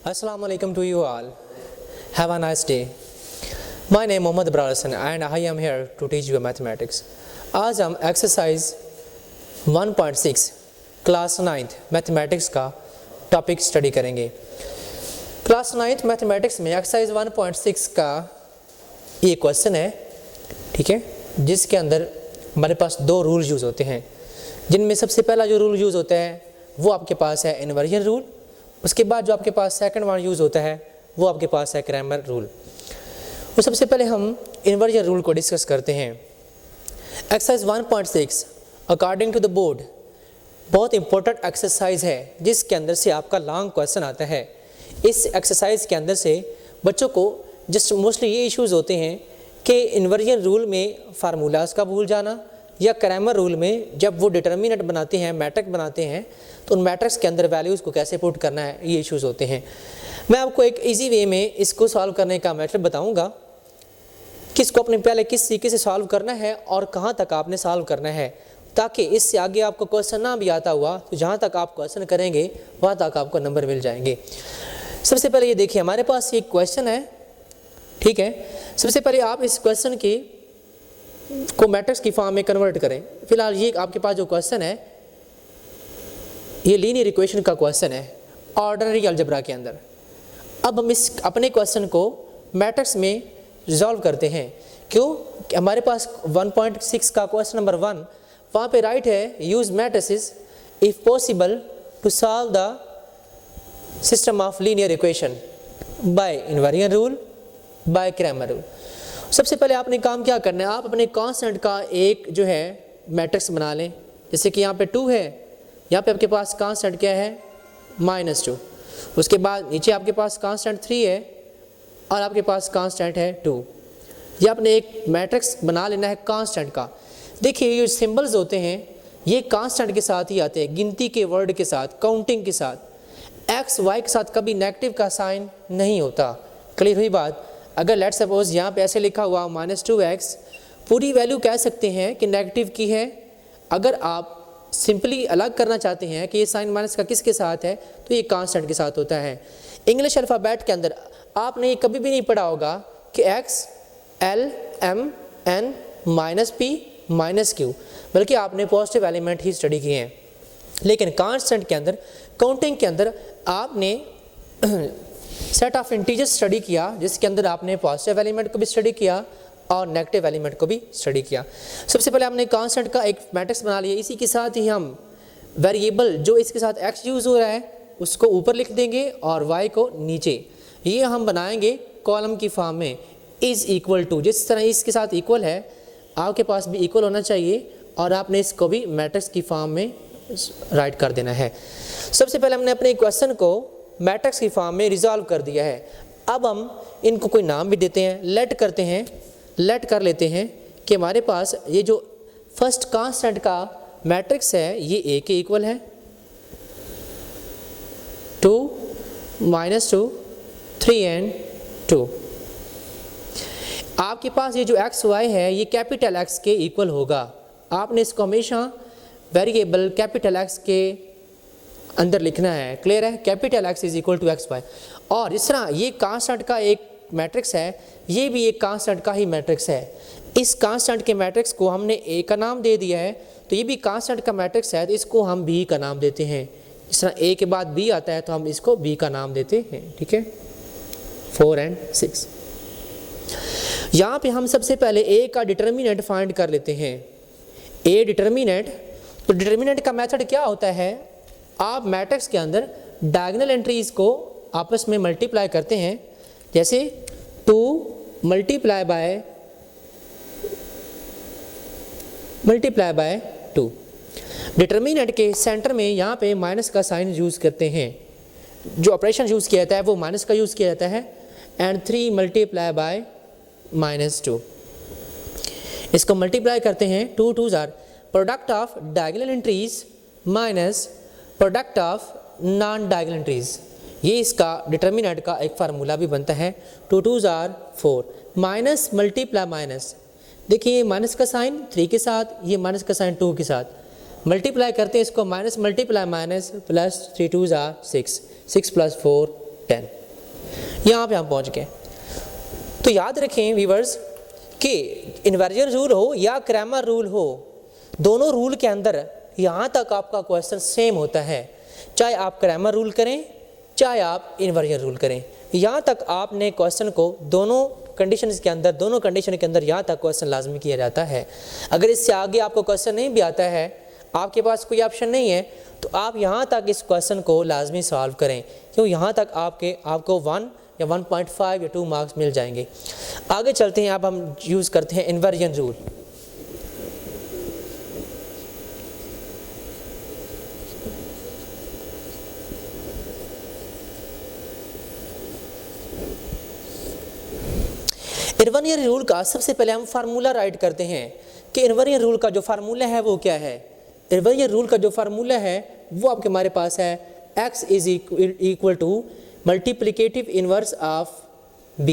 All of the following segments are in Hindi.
Assalamu alaikum to you all. Have a nice day. My name is Mohammad Abrar Hassan and I am here to teach you mathematics. आज हम एक्सरसाइज 1.6 क्लास 9th मैथमेटिक्स का टॉपिक स्टडी करेंगे। क्लास 9th मैथमेटिक्स में एक्सरसाइज 1.6 का ये क्वेश्चन है, ठीक है, जिसके अंदर हमारे पास दो रूल यूज़ होते हैं, जिनमें सबसे पहला जो रूल यूज़ होता है वो आपके पास है इन्वर्जन रूल। उसके बाद जो आपके पास सेकंड वन यूज़ होता है वो आपके पास है क्रैमर रूल। तो सबसे पहले हम इन्वर्जन रूल को डिस्कस करते हैं। Exercise 1.6 according to the board बहुत इंपॉर्टेंट एक्सरसाइज है, जिसके अंदर से आपका लॉन्ग क्वेश्चन आता है। इस एक्सरसाइज के अंदर से बच्चों को जस्ट मोस्टली ये इश्यूज़ होते हैं कि इन्वर्जन रूल में फार्मूलाज का भूल जाना, या क्रैमर रूल में जब वो डिटर्मिनेंट बनाते हैं, मैट्रिक्स बनाते हैं, तो उन मैट्रिक्स के अंदर वैल्यूज़ को कैसे पुट करना है, ये इश्यूज़ होते हैं। मैं आपको एक इजी वे में इसको सॉल्व करने का मेथड बताऊंगा कि इसको अपने पहले किस तरीके से सॉल्व करना है और कहाँ तक आपने सॉल्व करना है, ताकि इससे आगे आपको क्वेश्चन ना भी आता हुआ तो जहाँ तक आप क्वेश्चन करेंगे वहाँ तक आपको नंबर मिल जाएंगे। सबसे पहले ये देखिए, हमारे पास एक क्वेश्चन है, ठीक है। सबसे पहले आप इस क्वेश्चन को मैट्रिक्स की फॉर्म में कन्वर्ट करें। फिलहाल ये आपके पास जो क्वेश्चन है ये लीनियर इक्वेशन का क्वेश्चन है ऑर्डिनरी अलजेब्रा के अंदर। अब हम इस अपने क्वेश्चन को मैट्रिक्स में रिजॉल्व करते हैं। क्यों? हमारे पास 1.6 का क्वेश्चन नंबर 1 वहाँ पे राइट है, use matrices if possible to solve the system of linear equation by inversion rule by Cramer rule. सबसे पहले आपने काम क्या करना है, आप अपने कांस्टेंट का एक जो है मैट्रिक्स बना लें। जैसे कि यहाँ पे 2 है, यहाँ पे आपके पास कांस्टेंट क्या है -2। उसके बाद नीचे आपके पास कांस्टेंट 3 है और आपके पास कांस्टेंट है 2। ये आपने एक मैट्रिक्स बना लेना है कांस्टेंट का। देखिए ये सिंबल्स होते हैं ये कांस्टेंट के साथ ही आते हैं, गिनती के वर्ड के साथ, काउंटिंग के साथ। एक्स वाई के साथ कभी नेगेटिव का साइन नहीं होता। क्लियर हुई बात? अगर लेट सपोज यहाँ पे ऐसे लिखा हुआ -2x, पूरी वैल्यू कह सकते हैं कि नेगेटिव की है। अगर आप सिंपली अलग करना चाहते हैं कि ये साइन माइनस का किसके साथ है, तो ये कांस्टेंट के साथ होता है। इंग्लिश अल्फ़ाबेट के अंदर आपने ये कभी भी नहीं पढ़ा होगा कि x l m n -p -q, बल्कि आपने पॉजिटिव एलिमेंट ही स्टडी किए हैं। लेकिन कांस्टेंट के अंदर, काउंटिंग के अंदर आपने सेट ऑफ इंटीजर्स स्टडी किया, जिसके अंदर आपने पॉजिटिव एलिमेंट को भी स्टडी किया और नेगेटिव एलिमेंट को भी स्टडी किया। सबसे पहले हमने कांस्टेंट का एक मैट्रिक्स बना लिया। इसी के साथ ही हम वेरिएबल जो इसके साथ x यूज़ हो रहा है उसको ऊपर लिख देंगे और y को नीचे। ये हम बनाएंगे कॉलम की फॉर्म में, इज़ इक्वल टू। जिस तरह इसके साथ इक्वल है आपके पास भी इक्वल होना चाहिए और आपने इसको भी मैट्रिक्स की फॉर्म में राइट कर देना है। सबसे पहले हमने अपने क्वेश्चन को मैट्रिक्स की फॉर्म में रिजॉल्व कर दिया है। अब हम इनको कोई नाम भी देते हैं, लेट करते हैं, लेट कर लेते हैं कि हमारे पास ये जो फर्स्ट कांस्टेंट का मैट्रिक्स है ये a के इक्वल है, 2 -2 3 एंड 2। आपके पास ये जो x y है ये कैपिटल X के इक्वल होगा। आपने इसको हमेशा वेरिएबल कैपिटल X के अंदर लिखना है। क्लियर है? Capital X is equal to X Y. और इस तरह ये कांस्टेंट का एक मैट्रिक्स है, ये भी एक कांस्टेंट का ही मैट्रिक्स है। इस कांस्टेंट के मैट्रिक्स को हमने ए का नाम दे दिया है, तो ये भी कांस्टेंट का मैट्रिक्स है, तो इसको हम बी का नाम देते हैं। इस तरह ए के बाद बी आता है तो हम इसको बी का नाम देते हैं, ठीक है। 4 एंड 6। यहाँ पे हम सबसे पहले ए का डिटर्मिनेंट फाइंड कर लेते हैं। ए डिटर्मिनेंट, तो डिटर्मिनेंट का मेथड क्या होता है, आप मैट्रिक्स के अंदर डायगोनल एंट्रीज को आपस में मल्टीप्लाई करते हैं। जैसे 2 मल्टीप्लाई बाय 2। डिटर्मिनेंट के सेंटर में यहाँ पे माइनस का साइन यूज़ करते हैं। जो ऑपरेशन यूज़ किया जाता है वो माइनस का यूज़ किया जाता है। एंड 3 मल्टीप्लाई बाय -2, इसको मल्टीप्लाई करते हैं। 2 2s are product of diagonal entries minus product of non diagonal entries. ये इसका डिटर्मिनेंट का एक फार्मूला भी बनता है। 2 2s are 4, minus multiply minus. देखिए माइनस का साइन 3 के साथ, ये माइनस का साइन 2 के साथ, मल्टीप्लाई करते हैं इसको, minus multiply minus plus 3 2s are 6, 6 + 4 10। यहाँ पे हम पहुँच गए। तो याद रखें व्यूअर्स कि इन्वर्जन रूल हो या क्रैमर रूल हो, दोनों रूल के अंदर यहाँ तक आपका क्वेश्चन सेम होता है, चाहे आप क्रैमर रूल करें चाहे आप इन्वर्जन रूल करें। यहाँ तक आपने क्वेश्चन को दोनों कंडीशंस के अंदर यहाँ तक क्वेश्चन लाजमी किया जाता है। अगर इससे आगे आपको क्वेश्चन नहीं भी आता है, आपके पास कोई ऑप्शन नहीं है, तो आप यहाँ तक इस क्वेश्चन को लाजमी सॉल्व करें, क्यों यहाँ तक आपको 1 या 1.5 या 2 मार्क्स मिल जाएंगे। आगे चलते हैं, अब हम यूज़ करते हैं इन्वर्जन रूल। इन्वर्जन रूल का सबसे पहले हम फार्मूला राइट करते हैं कि इन्वर्जन रूल का जो फार्मूला है वो क्या है। इन्वर्जन रूल का जो फार्मूला है वो आपके हमारे पास है x is equal to multiplicative inverse of b।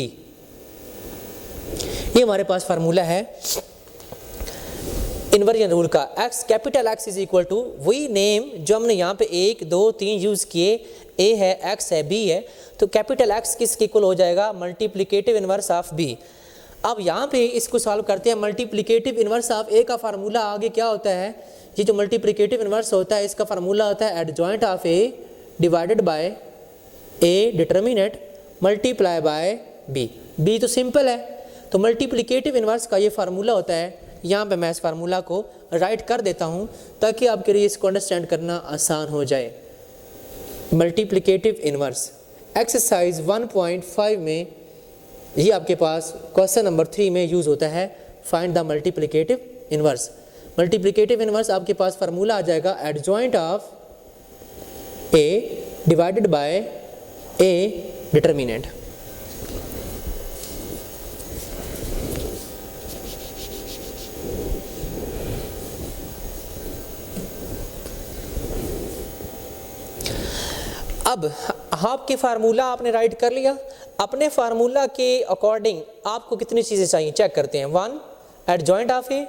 ये हमारे पास फार्मूला है इन्वर्जन रूल का। x capital X is equal to वही नेम जो हमने यहाँ पे 1 2 3 यूज़ किए, a है, x है, b है, तो कैपिटल X किसके इक्वल हो जाएगा, मल्टीप्लिकेटिव इनवर्स ऑफ b। अब यहाँ पे इसको सॉल्व करते हैं। मल्टीप्लिकेटिव इनवर्स ऑफ a का फार्मूला आगे क्या होता है, ये जो मल्टीप्लिकेटिव इनवर्स होता है इसका फार्मूला होता है adjoint of a divided by a determinant multiply by b। b तो सिंपल है, तो मल्टीप्लिकेटिव इनवर्स का ये फार्मूला होता है। यहाँ पे मैं इस फार्मूला को राइट कर देता हूँ ताकि आपके लिए इसको अंडरस्टैंड करना आसान हो जाए। मल्टीप्लिकेटिव इनवर्स एक्सरसाइज 1.5 में ये आपके पास क्वेश्चन नंबर 3 में यूज़ होता है, find the multiplicative inverse. Multiplicative inverse आपके पास फार्मूला आ जाएगा adjoint of a divided by a determinant. अब आपके फार्मूला आपने राइट कर लिया, अपने फार्मूला के अकॉर्डिंग आपको कितनी चीज़ें चाहिए चेक करते हैं। 1 एडजॉइंट ऑफ ए,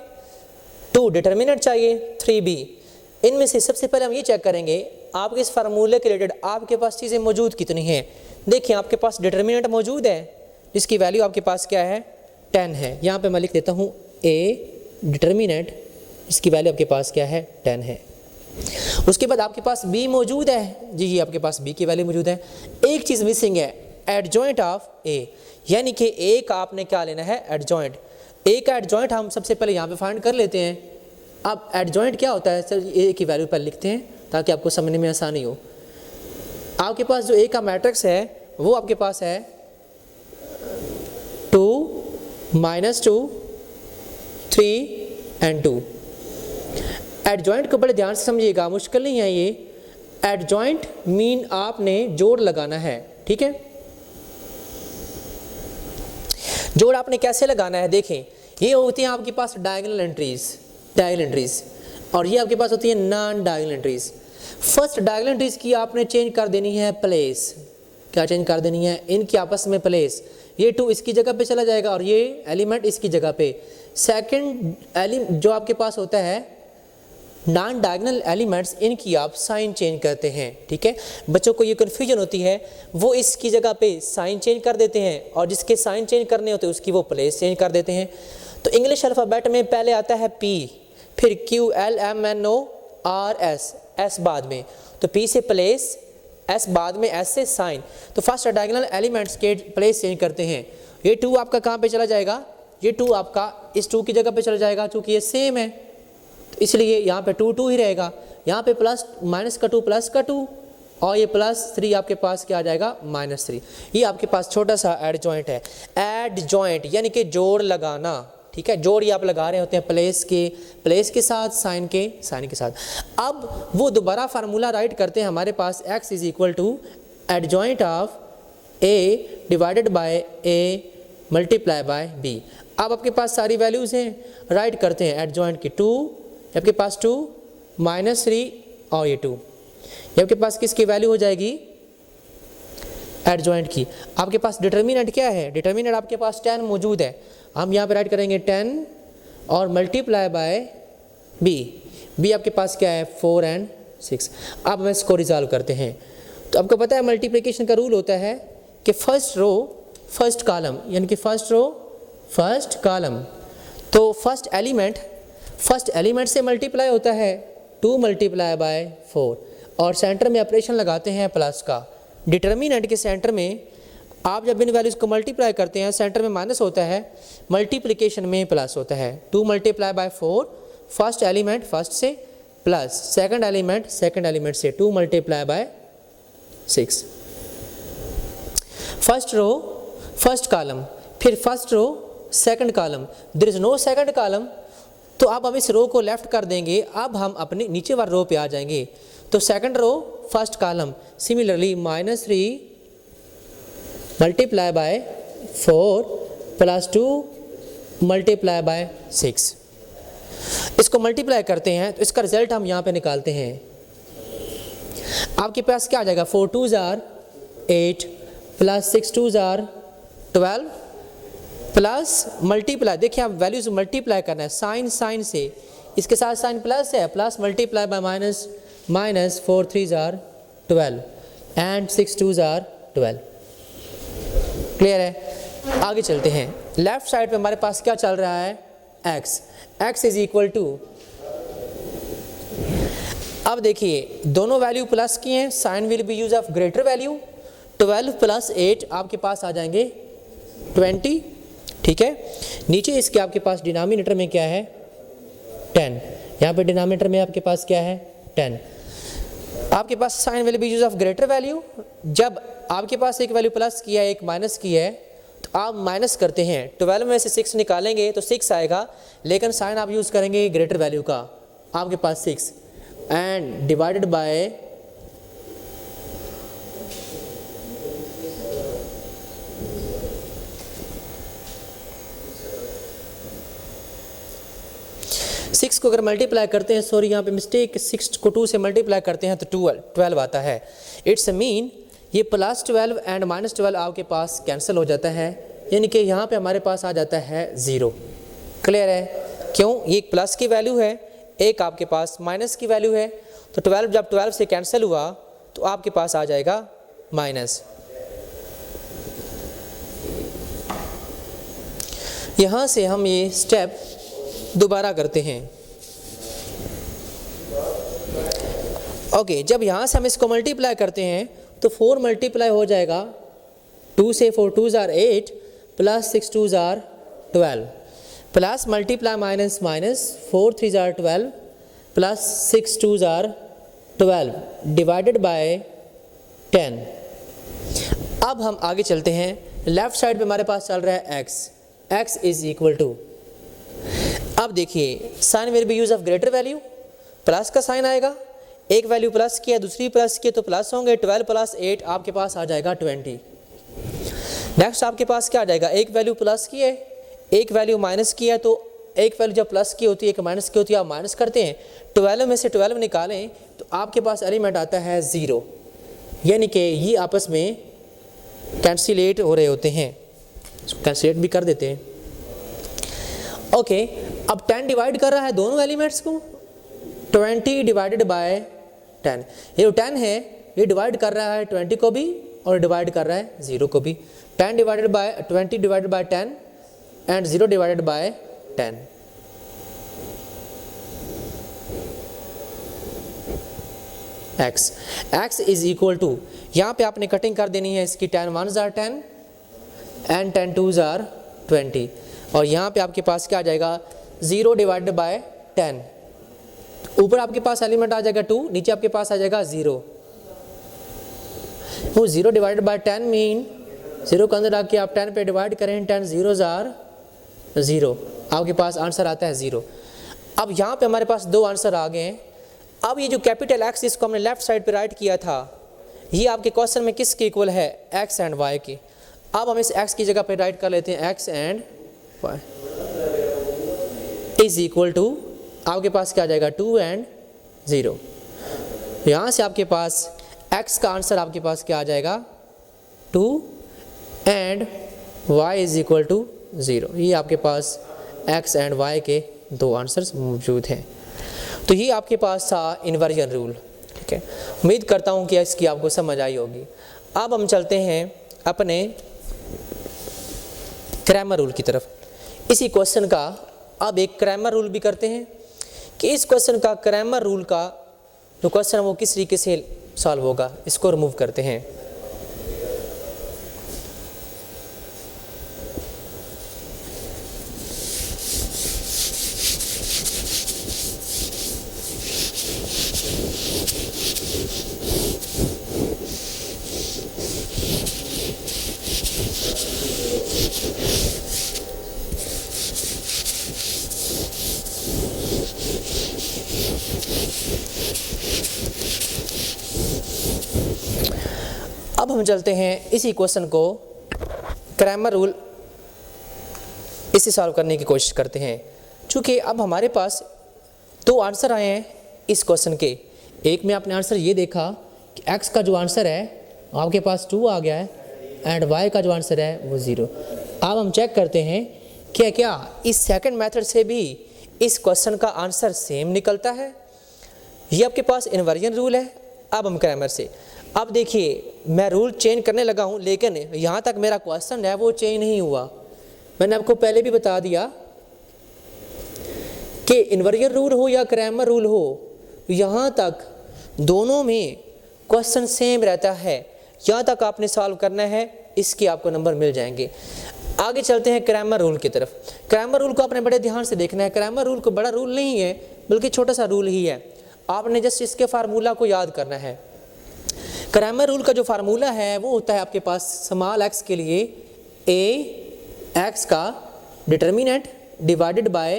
2 डिटर्मिनेंट चाहिए, 3 बी। इनमें से सबसे पहले हम ये चेक करेंगे आपके इस फार्मूले के रिलेटेड आपके पास चीज़ें मौजूद कितनी हैं। देखिए आपके पास डिटर्मिनेंट मौजूद है जिसकी वैल्यू आपके पास क्या है, 10 है। यहाँ पे मैं लिख देता हूँ ए डिटर्मिनेंट, इसकी वैल्यू आपके पास क्या है, 10 है। उसके बाद आपके पास b मौजूद है, जी आपके पास b की वैल्यू मौजूद है। एक चीज़ मिसिंग है, एडजॉइंट ऑफ a, यानी कि a का आपने क्या लेना है, एडजॉइंट। a का एडजॉइंट हम सबसे पहले यहाँ पे फाइंड कर लेते हैं। अब एडजॉइंट क्या होता है सर, a की वैल्यू पर लिखते हैं ताकि आपको समझने में आसानी हो। आपके पास जो a का मैट्रिक्स है वो आपके पास है 2 -2 3 and 2। एडजॉइंट को बड़े ध्यान से समझिएगा, मुश्किल नहीं है ये। एडजॉइंट मीन आपने जोड़ लगाना है, ठीक है। जोड़ आपने कैसे लगाना है, देखें ये होती हैं आपके पास डायगोनल एंट्रीज और ये आपके पास होती है non diagonal entries. First diagonal entries की आपने चेंज कर देनी है प्लेस। क्या चेंज कर देनी है, इनकी आपस में प्लेस। ये 2 इसकी जगह पे चला जाएगा और ये एलिमेंट इसकी जगह पे। सेकंड जो आपके पास होता है नॉन डायगोनल एलिमेंट्स, इनकी आप साइन चेंज करते हैं, ठीक है। बच्चों को ये कन्फ्यूजन होती है, वो इसकी जगह पे साइन चेंज कर देते हैं और जिसके साइन चेंज करने होते हैं उसकी वो प्लेस चेंज कर देते हैं। तो इंग्लिश अल्फ़ाबेट में पहले आता है P, फिर Q L M N O R S, S बाद में, तो P से प्लेस, S बाद में, S से साइन। तो फर्स्ट डायगोनल एलिमेंट्स के प्लेस चेंज करते हैं। ये 2 आपका कहाँ पे चला जाएगा, ये 2 आपका इस 2 की जगह पे चला जाएगा, चूँकि ये सेम है तो इसलिए यहाँ पे 2 ही रहेगा। यहाँ पे प्लस माइनस का 2 प्लस का 2 और ये +3 आपके पास क्या आ जाएगा, -3। ये आपके पास छोटा सा एडजॉइंट है। एडजॉइंट यानी कि जोड़ लगाना, ठीक है। जोड़ ये आप लगा रहे होते हैं प्लेस के साथ, साइन के साथ। अब वो दोबारा फार्मूला राइट करते हैं हमारे पास x is equal to adjoint of a divided by a multiply by b। अब आपके पास सारी वैल्यूज़ हैं, राइट करते हैं एडजॉइंट की 2, आपके पास 2 -3 और ये 2, ये आपके पास किसकी वैल्यू हो जाएगी, एडजॉइंट की। आपके पास डिटर्मिनेंट क्या है, डिटर्मिनेंट आपके पास 10 मौजूद है। हम यहाँ पे राइट करेंगे 10 और मल्टीप्लाई बाय b। b आपके पास क्या है, 4 और 6। अब हम इसको रिजॉल्व करते हैं। तो आपको पता है मल्टीप्लिकेशन का रूल होता है कि फर्स्ट रो फर्स्ट कॉलम, यानी कि फर्स्ट रो फर्स्ट कॉलम। तो फर्स्ट एलिमेंट से मल्टीप्लाई होता है 2 मल्टीप्लाई बाय 4, और सेंटर में ऑपरेशन लगाते हैं प्लस का। डिटर्मिनेंट के सेंटर में आप जब इन वैल्यूज़ को मल्टीप्लाई करते हैं सेंटर में माइनस होता है, मल्टीप्लिकेशन में प्लस होता है। 2 multiply by 4 first element first से, प्लस सेकंड एलिमेंट से 2 multiply by 6। First row first column, फिर first row second column, there is no second column, तो अब हम इस रो को लेफ्ट कर देंगे। अब हम अपने नीचे वाले रो पे आ जाएंगे। तो second row first column, similarly -3 multiply by 4 plus 2 multiply by 6। इसको मल्टीप्लाई करते हैं तो इसका रिजल्ट हम यहाँ पे निकालते हैं। आपके पास क्या आ जाएगा, 4 2s are 8 plus 6 2s are 12 plus multiply, देखिए आप वैल्यूज मल्टीप्लाई करना है साइन से, इसके साथ साइन प्लस है, plus multiply by minus 4 3s are 12 and 6 2s are 12। Clear है? आगे चलते हैं। लेफ्ट साइड पे हमारे पास क्या चल रहा है, x इज इक्वल टू, अब देखिए दोनों वैल्यू प्लस की हैं, sign will be use of greater value. 12 plus 8 आपके पास आ जाएंगे 20, ठीक है। नीचे इसके आपके पास डिनोमिनेटर में क्या है 10, यहाँ पे डिनोमिनेटर में आपके पास क्या है 10। आपके पास sign will be use of greater value. जब आपके पास एक वैल्यू प्लस की है एक माइनस की है तो आप माइनस करते हैं, 12 में से 6 निकालेंगे तो 6 आएगा, लेकिन साइन आप यूज़ करेंगे ग्रेटर वैल्यू का, आपके पास 6 एंड डिवाइडेड बाय सिक्स को अगर मल्टीप्लाई करते हैं, सॉरी यहाँ पे मिस्टेक, 6 को 2 से मल्टीप्लाई करते हैं तो 12 आता है। इट्स मीन ये प्लस 12 एंड माइनस 12 आपके पास कैंसिल हो जाता है, यानी कि यहाँ पे हमारे पास आ जाता है 0। क्लियर है? क्यों? ये एक प्लस की वैल्यू है, एक आपके पास माइनस की वैल्यू है, तो 12 जब 12 से कैंसिल हुआ तो आपके पास आ जाएगा माइनस। यहाँ से हम ये स्टेप दोबारा करते हैं। ओके, जब यहाँ से हम इसको मल्टीप्लाई करते हैं तो 4 मल्टीप्लाई हो जाएगा, 2 से 4 2s are 8 plus 6 2s are 12 plus multiply minus 4 3s are 12 plus 6 2s are 12 divided by 10। अब हम आगे चलते हैं। लेफ्ट साइड पे हमारे पास चल रहा है x इज इक्वल टू, अब देखिए sign will be use of greater value, plus का साइन आएगा, एक वैल्यू प्लस किया दूसरी प्लस किया तो प्लस होंगे, 12 प्लस 8 आपके पास आ जाएगा 20। नेक्स्ट आपके पास क्या आ जाएगा, एक वैल्यू प्लस की है एक वैल्यू माइनस की है, तो एक वैल्यू जब प्लस की होती है एक माइनस की होती है, आप माइनस करते हैं, 12 में से 12 निकालें तो आपके पास एलिमेंट आता है 0, यानी कि ये आपस में कैंसिलेट हो रहे होते हैं, कैंसिलेट भी कर देते हैं। ओके, अब 10 डिवाइड कर रहा है दोनों एलिमेंट्स को, 20 डिवाइडेड बाय 10, ये जो 10 है ये डिवाइड कर रहा है 20 को भी और डिवाइड कर रहा है 0 को भी। 10 divided by 20 divided by 10 and 0 divided by 10। x is equal to, यहाँ पे आपने कटिंग कर देनी है इसकी, 10 1s are 10 and 10 2s are 20, और यहाँ पे आपके पास क्या आ जाएगा 0 डिवाइडेड बाय 10, ऊपर आपके पास एलिमेंट आ जाएगा 2, नीचे आपके पास आ जाएगा 0। वो 0 डिवाइडेड बाय 10 मीन 0 के अंदर आके आप 10 पे डिवाइड करें, 10 0s are 0, आपके पास आंसर आता है 0। अब यहाँ पे हमारे पास 2 आंसर आ गए हैं। अब ये जो कैपिटल X इसको हमने लेफ्ट साइड पे राइट किया था, ये आपके क्वेश्चन में किसके इक्वल है, x एंड y की। अब हम इस x की जगह पे राइट कर लेते हैं x and y is equal to, आपके पास क्या आ जाएगा 2 एंड 0। यहाँ से आपके पास x का आंसर आपके पास क्या आ जाएगा 2 and y is equal to 0। ये आपके पास x एंड y के 2 आंसर्स मौजूद हैं। तो ये आपके पास था इन्वर्जन रूल, ठीक है। ठीक है, उम्मीद करता हूँ कि इसकी आपको समझ आई होगी। अब हम चलते हैं अपने क्रैमर रूल की तरफ। इसी क्वेश्चन का अब एक क्रैमर रूल भी करते हैं कि इस क्वेश्चन का क्रैमर रूल का जो क्वेश्चन है वो किस तरीके से सॉल्व होगा, इसको रिमूव करते हैं। अब हम चलते हैं इसी क्वेश्चन को क्रैमर रूल इसे सॉल्व करने की कोशिश करते हैं। चूँकि अब हमारे पास दो आंसर आए हैं इस क्वेश्चन के। एक में आपने आंसर ये देखा कि x का जो आंसर है आपके पास 2 आ गया है एंड y का जो आंसर है वो 0। अब हम चेक करते हैं कि क्या इस सेकंड मेथड से भी इस क्वेश्चन का आंसर सेम निकलता है। ये आपके पास इन्वर्जन रूल है। अब हम क्रैमर से, अब देखिए मैं रूल चेंज करने लगा हूँ, लेकिन यहाँ तक मेरा क्वेश्चन है वो चेंज नहीं हुआ। मैंने आपको पहले भी बता दिया कि इन्वर्जन रूल हो या क्रैमर रूल हो, यहाँ तक दोनों में क्वेश्चन सेम रहता है। यहाँ तक आपने सॉल्व करना है, इसके आपको नंबर मिल जाएंगे। आगे चलते हैं क्रैमर रूल की तरफ। क्रैमर रूल को आपने बड़े ध्यान से देखना है। क्रैमर रूल को बड़ा रूल नहीं है बल्कि छोटा सा रूल ही है। आपने जस्ट इसके फार्मूला को याद करना है। क्रैमर रूल का जो फार्मूला है वो होता है आपके पास स्मॉल x के लिए a x का determinant divided by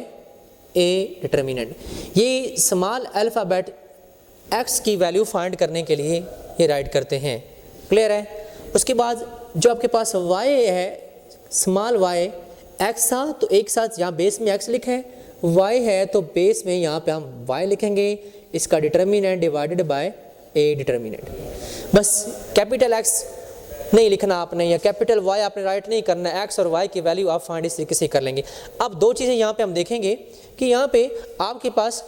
a determinant. ये स्मॉल अल्फ़ाबेट x की वैल्यू फाइंड करने के लिए ये राइट करते हैं। क्लियर है। उसके बाद जो आपके पास y है, स्मॉल y x था तो एक साथ यहाँ बेस में x लिखे, y है तो बेस में यहाँ पे हम y लिखेंगे, इसका determinant divided by a determinant. बस कैपिटल X नहीं लिखना आपने या कैपिटल Y आपने राइट नहीं करना। X और Y की वैल्यू आप फाइंड इस तरीके से कर लेंगे। अब दो चीज़ें यहाँ पे हम देखेंगे कि यहाँ पे आपके पास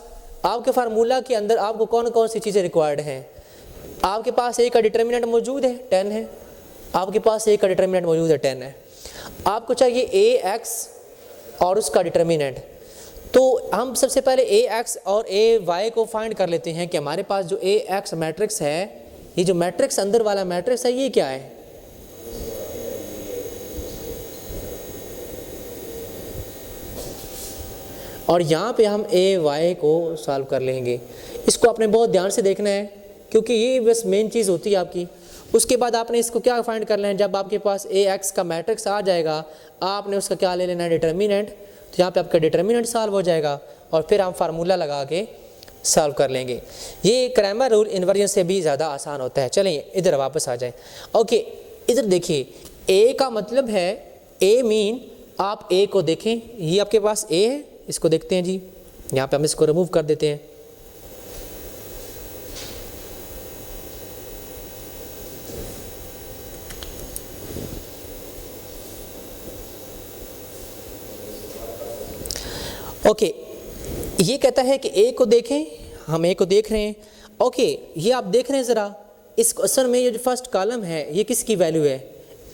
आपके फार्मूला के अंदर आपको कौन कौन सी चीज़ें रिक्वायर्ड हैं। आपके पास a का डिटर्मिनेंट मौजूद है 10 है, आपके पास a का डिटर्मिनेंट मौजूद है 10 है। आपको चाहिए ax और उसका डिटर्मिनेंट। तो हम सबसे पहले ax और ay को फाइंड कर लेते हैं कि हमारे पास जो ax मैट्रिक्स है, ये जो मैट्रिक्स अंदर वाला मैट्रिक्स है ये क्या है। और यहाँ पे हम ay को सॉल्व कर लेंगे। इसको आपने बहुत ध्यान से देखना है क्योंकि ये बस मेन चीज़ होती है आपकी। उसके बाद आपने इसको क्या फाइंड करना है, जब आपके पास ax का मैट्रिक्स आ जाएगा आपने उसका क्या ले लेना है, डिटर्मिनेंट। तो यहाँ पे आपका डिटर्मिनेंट सॉल्व हो जाएगा और फिर हम फार्मूला लगा के सॉल्व कर लेंगे। ये क्रैमर रूल इन्वर्जन से भी ज़्यादा आसान होता है। चलिए इधर वापस आ जाए। ओके, इधर देखिए a का मतलब है, a मीन आप a को देखें, ये आपके पास a है, इसको देखते हैं जी। यहाँ पे हम इसको रिमूव कर देते हैं। ओके, ये कहता है कि a को देखें, हम a को देख रहे हैं। ओके, ये आप देख रहे हैं ज़रा, इस क्वेश्चन में ये जो फर्स्ट कॉलम है ये किसकी वैल्यू है,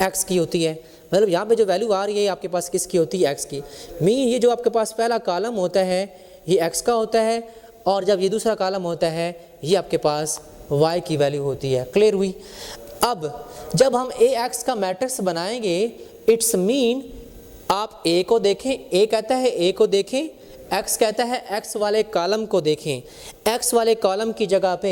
x की होती है। मतलब यहाँ पे जो वैल्यू आ रही है आपके पास किसकी होती है, x की। मीन ये जो आपके पास पहला कॉलम होता है ये x का होता है और जब ये दूसरा कॉलम होता है ये आपके पास y की वैल्यू होती है। क्लियर हुई। अब जब हम ax का मैट्रिक्स बनाएंगे, इट्स मीन आप a को देखें, a कहता है a को देखें, x कहता है x वाले कॉलम को देखें। x वाले कॉलम की जगह पे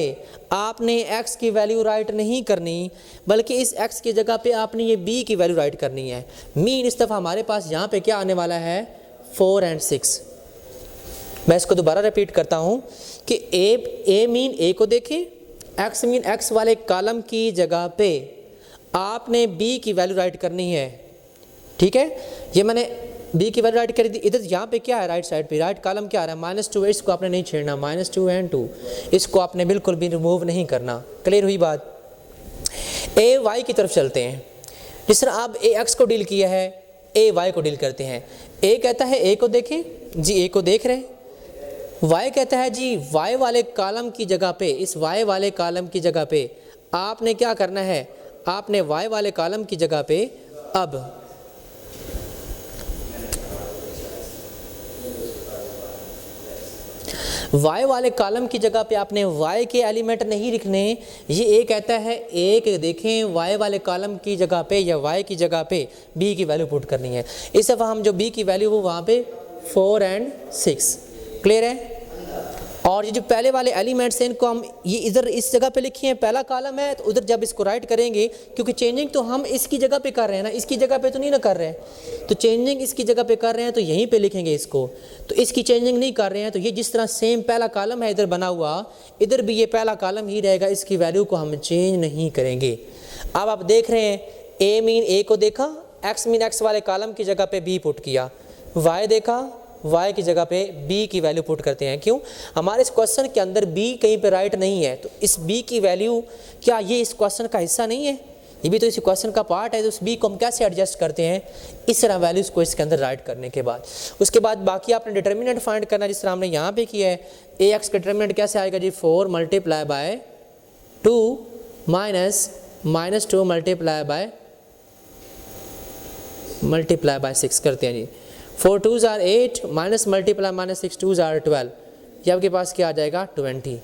आपने x की वैल्यू राइट नहीं करनी, बल्कि इस x की जगह पे आपने ये b की वैल्यू राइट करनी है। मीन इस दफ़ा हमारे पास यहाँ पे क्या आने वाला है, 4 और 6। मैं इसको दोबारा रिपीट करता हूँ कि a मीन a को देखें, x मीन x वाले कॉलम की जगह पे आपने b की वैल्यू राइट करनी है। ठीक है, ये मैंने b की वैल्यू राइट करी थी। इधर यहाँ पे क्या है, राइट साइड पे राइट कॉलम क्या आ रहा है, -2 है, इसको आपने नहीं छेड़ना, -2 और 2 इसको आपने बिल्कुल भी रिमूव नहीं करना। क्लियर हुई बात। ए वाई की तरफ चलते हैं। जिस तरह आप ए एक्स को डील किया है, ए वाई को डील करते हैं। ए कहता है ए को देखें जी, ए को देख रहे हैं। y कहता है जी y वाले कॉलम की जगह पे, इस y वाले कॉलम की जगह पे आपने क्या करना है, आपने y वाले कॉलम की जगह पे अब y वाले कॉलम की जगह पे आपने y के एलिमेंट नहीं लिखने। ये ए कहता है, एक देखें y वाले कॉलम की जगह पे या y की जगह पे b की वैल्यू पुट करनी है। इस दफ़ा हम जो b की वैल्यू वो वहाँ पे 4 और 6, क्लियर है। और ये जो पहले वाले एलिमेंट्स हैं इनको हम ये इधर इस जगह पे लिखे हैं, पहला कॉलम है तो उधर जब इसको राइट करेंगे, क्योंकि चेंजिंग तो हम इसकी जगह पे कर रहे हैं ना, इसकी जगह पे तो नहीं ना कर रहे हैं, तो चेंजिंग इसकी जगह पे कर रहे हैं तो यहीं पे लिखेंगे इसको। तो इसकी चेंजिंग नहीं कर रहे हैं तो ये जिस तरह सेम पहला कॉलम है इधर बना हुआ, इधर भी ये पहला कॉलम ही रहेगा, इसकी वैल्यू को हम चेंज नहीं करेंगे। अब आप देख रहे हैं ए मीन ए को देखा, एक्स मीन एक्स वाले कॉलम की जगह पे बी पुट किया, वाई देखा, y की जगह पे b की वैल्यू पुट करते हैं। क्यों? हमारे इस क्वेश्चन के अंदर b कहीं पे राइट नहीं है, तो इस b की वैल्यू, क्या ये इस क्वेश्चन का हिस्सा नहीं है? ये भी तो इस क्वेश्चन का पार्ट है, तो उस b को हम कैसे एडजस्ट करते हैं? इस तरह वैल्यूज़ को इसके अंदर राइट करने के बाद, उसके बाद बाकी आपने डिटर्मिनेंट फाइंड करना, जिस तरह हमने यहाँ पे किया है। ए एक्स का डिटर्मिनेंट कैसे आएगा जी? 4 multiply by 2 minus 2 multiply by 6 करते हैं जी। 4 2s are 8 minus multiply minus 6 2s are 12, ये आपके पास क्या आ जाएगा? 20।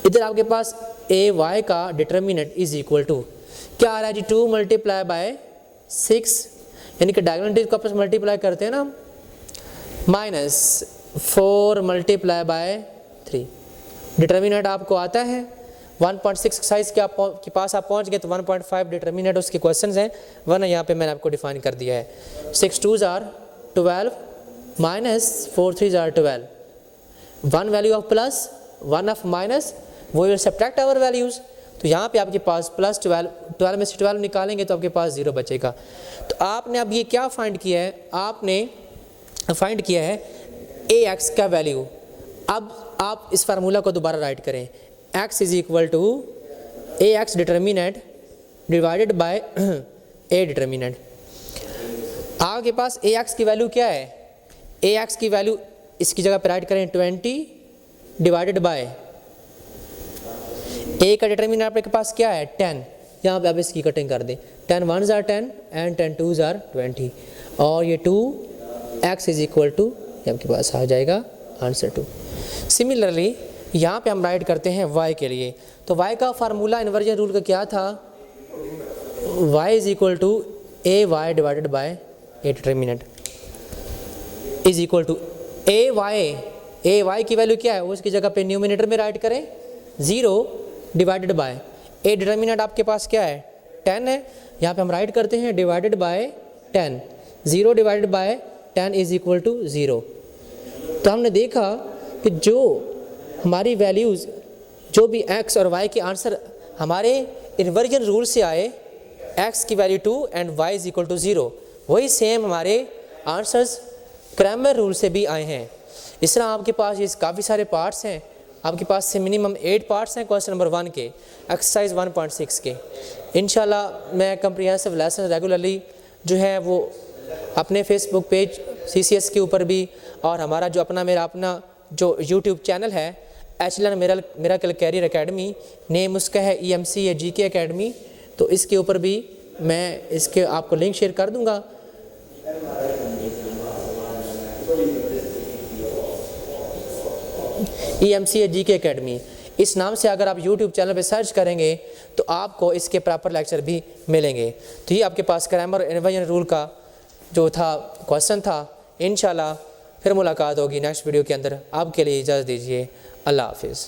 इधर आपके पास ए वाई का डिटर्मिनेंट इज इक्वल टू क्या आ रहा है जी? 2 मल्टीप्लाई बाय 6, यानी कि डायगोनल को आपस मल्टीप्लाई करते हैं ना, माइनस 4 मल्टीप्लाई बाय 3। डिटर्मिनेंट आपको आता है 1.6 एक्सरसाइज के पास आप पहुंच गए तो 1.5 डिटर्मिनेंट उसके क्वेश्चंस हैं, वरना यहाँ पे मैंने आपको डिफाइन कर दिया है। 6 2s are 12 minus 4 3s are 12, 1 value of plus 1 of minus, वो विल सब्ट्रैक्ट आवर वैल्यूज़। तो यहाँ पे आपके पास प्लस 12 में से 12 निकालेंगे तो आपके पास 0 बचेगा। तो आपने अब ये क्या फाइंड किया है? आपने फाइंड किया है ए एक्स का वैल्यू। अब आप इस फार्मूला को दोबारा राइट करें, x is equal to A X determinant divided by A determinant. आपके पास ए एक्स की वैल्यू क्या है? ए एक्स की वैल्यू इसकी जगह पर राइट करें 20 डिवाइडेड बाय ए का डिटर्मिनेंट आपके पास क्या है? 10। यहाँ पे आप इसकी कटिंग कर दें, 10 1s are 10 and 10 2s are 20, और ये 2x इज इक्वल टू आपके पास आ जाएगा आंसर 2। सिमिलरली यहाँ पे हम राइट करते हैं y के लिए, तो y का फार्मूला इन्वर्जन रूल का क्या था? y is equal to A Y divided by A determinant is equal to A Y की वैल्यू क्या है? उसकी जगह पे न्यूमिनेटर में राइट करें 0 डिवाइडेड बाय ए डिटर्मिनेंट आपके पास क्या है? 10 है, यहाँ पे हम राइट करते हैं divided by 10, 0 divided by 10 is equal to 0। तो हमने देखा कि जो हमारी वैल्यूज़, जो भी x और y के आंसर हमारे इन्वर्जन रूल से आए, x की value 2 and y is equal to 0, वही सेम हमारे आंसर्स क्रैमर रूल से भी आए हैं। इस तरह आपके पास ये काफ़ी सारे पार्ट्स हैं, आपके पास से मिनिमम 8 पार्ट्स हैं क्वेश्चन नंबर 1 के, एक्सरसाइज 1.6 के। इंशाल्लाह मैं कंप्रिहेंसिव लेसन रेगुलरली जो है वो अपने फेसबुक पेज CCS के ऊपर भी, और हमारा जो मेरा अपना जो यूट्यूब चैनल है एचलन मिरेकल कैरियर एकेडमी, नेम उसका है EMC GK एकेडमी, तो इसके ऊपर भी मैं इसके आपको लिंक शेयर कर दूंगा। EMC GK एकेडमी इस नाम से अगर आप यूट्यूब चैनल पे सर्च करेंगे तो आपको इसके प्रॉपर लेक्चर भी मिलेंगे। तो ये आपके पास ग्रामर और इन्वर्जन रूल का जो था क्वेश्चन था। इंशाल्लाह फिर मुलाकात होगी नेक्स्ट वीडियो के अंदर। आपके लिए इजाज़त दीजिए, अल्लाह हाफिज़।